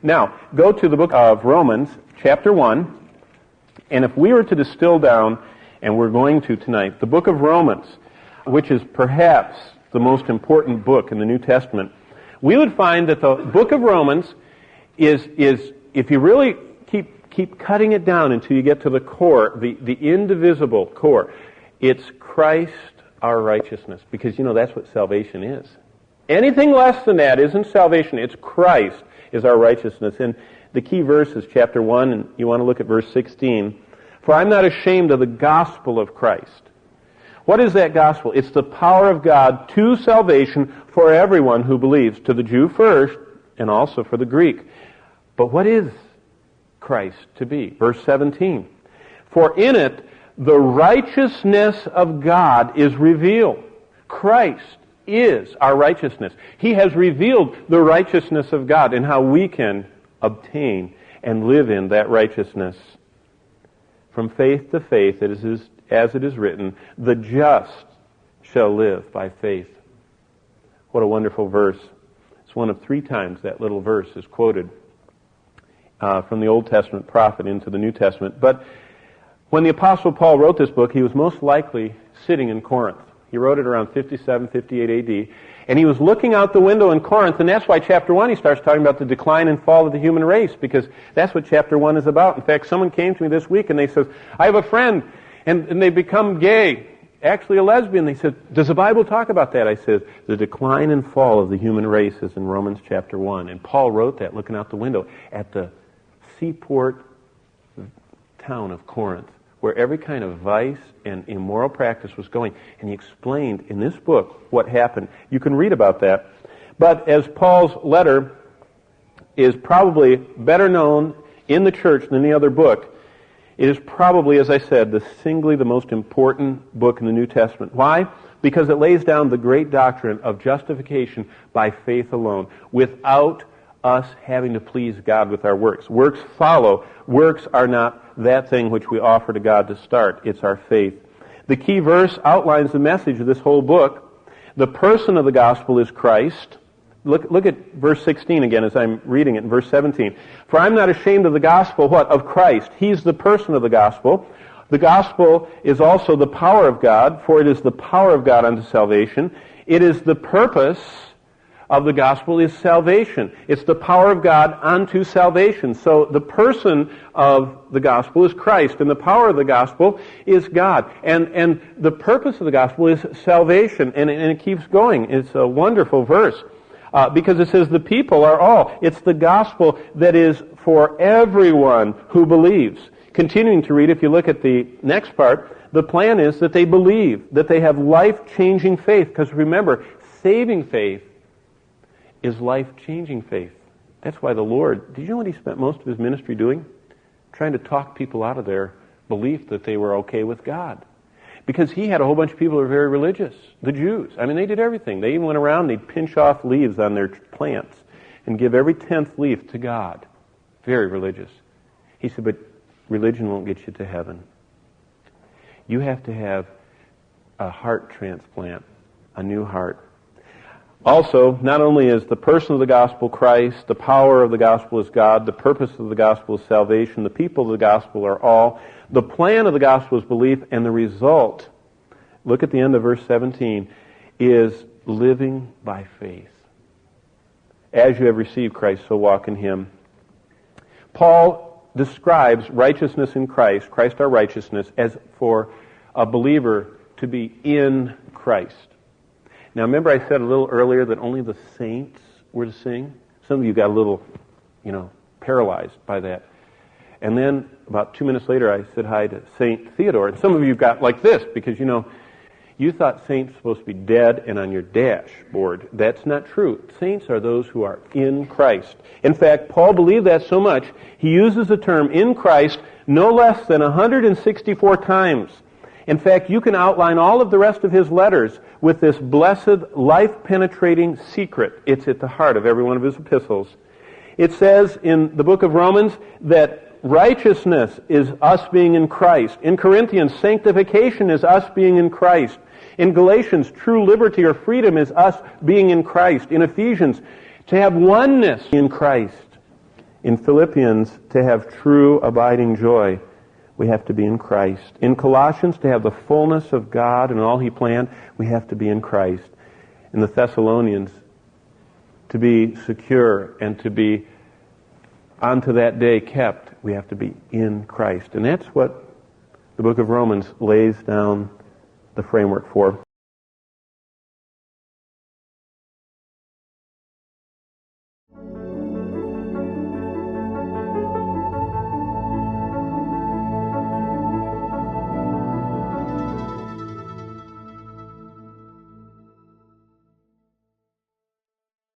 Now, go to the book of Romans, chapter 1, and if we were to distill down, and we're going to tonight, the book of Romans, which is perhaps the most important book in the New Testament, we would find that the book of Romans is if you really keep cutting it down until you get to the core, the indivisible core, it's Christ our righteousness. Because, that's what salvation is. Anything less than that isn't salvation. It's Christ is our righteousness. And the key verse is chapter 1, and you want to look at verse 16. For I'm not ashamed of the gospel of Christ. What is that gospel? It's the power of God to salvation for everyone who believes, to the Jew first and also for the Greek. But what is Christ to be? Verse 17. For in it the righteousness of God is revealed. Christ is our righteousness. He has revealed the righteousness of God and how we can obtain and live in that righteousness. From faith to faith, as it is written, the just shall live by faith. What a wonderful verse. It's one of 3 times that little verse is quoted from the Old Testament prophet into the New Testament. But when the Apostle Paul wrote this book, he was most likely sitting in Corinth. He wrote it around 57, 58 A.D., and he was looking out the window in Corinth, and that's why chapter 1 he starts talking about the decline and fall of the human race, because that's what chapter 1 is about. In fact, someone came to me this week and they said, I have a friend, and they become gay, actually a lesbian. They said, does the Bible talk about that? I said, the decline and fall of the human race is in Romans chapter 1. And Paul wrote that looking out the window at the seaport town of Corinth, where every kind of vice and immoral practice was going. And he explained in this book what happened. You can read about that. But as Paul's letter is probably better known in the church than any other book, it is probably, as I said, the most important book in the New Testament. Why? Because it lays down the great doctrine of justification by faith alone, without us having to please God with our works. Works follow. Works are not that thing which we offer to God to start. It's our faith. The key verse outlines the message of this whole book. The person of the gospel is Christ. Look at verse 16 again as I'm reading it in verse 17. For I'm not ashamed of the gospel, what? Of Christ. He's the person of the gospel. The gospel is also the power of God, for it is the power of God unto salvation. It is the purpose of the gospel is salvation. It's the power of God unto salvation. So the person of the gospel is Christ, and the power of the gospel is God. And the purpose of the gospel is salvation, and it keeps going. It's a wonderful verse. Because it says the people are all. It's the gospel that is for everyone who believes. Continuing to read, if you look at the next part, the plan is that they believe, that they have life-changing faith. Because remember, saving faith is life-changing faith. That's why the Lord, did you know what He spent most of His ministry doing? Trying to talk people out of their belief that they were okay with God. Because He had a whole bunch of people who were very religious. The Jews. I mean, they did everything. They even went around and they'd pinch off leaves on their plants and give every 10th leaf to God. Very religious. He said, but religion won't get you to heaven. You have to have a heart transplant, a new heart. Also, not only is the person of the gospel Christ, the power of the gospel is God, the purpose of the gospel is salvation, the people of the gospel are all. The plan of the gospel is belief, and the result, look at the end of verse 17, is living by faith. As you have received Christ, so walk in Him. Paul describes righteousness in Christ, Christ our righteousness, as for a believer to be in Christ. Now, remember I said a little earlier that only the saints were to sing? Some of you got a little, paralyzed by that. And then about 2 minutes later, I said hi to Saint Theodore. And some of you got like this because, you thought saints were supposed to be dead and on your dashboard. That's not true. Saints are those who are in Christ. In fact, Paul believed that so much, he uses the term in Christ no less than 164 times. In fact, you can outline all of the rest of his letters with this blessed, life-penetrating secret. It's at the heart of every one of his epistles. It says in the book of Romans that righteousness is us being in Christ. In Corinthians, sanctification is us being in Christ. In Galatians, true liberty or freedom is us being in Christ. In Ephesians, to have oneness in Christ. In Philippians, to have true abiding joy, we have to be in Christ. In Colossians, to have the fullness of God and all He planned, we have to be in Christ. In the Thessalonians, to be secure and to be unto that day kept, we have to be in Christ. And that's what the book of Romans lays down the framework for.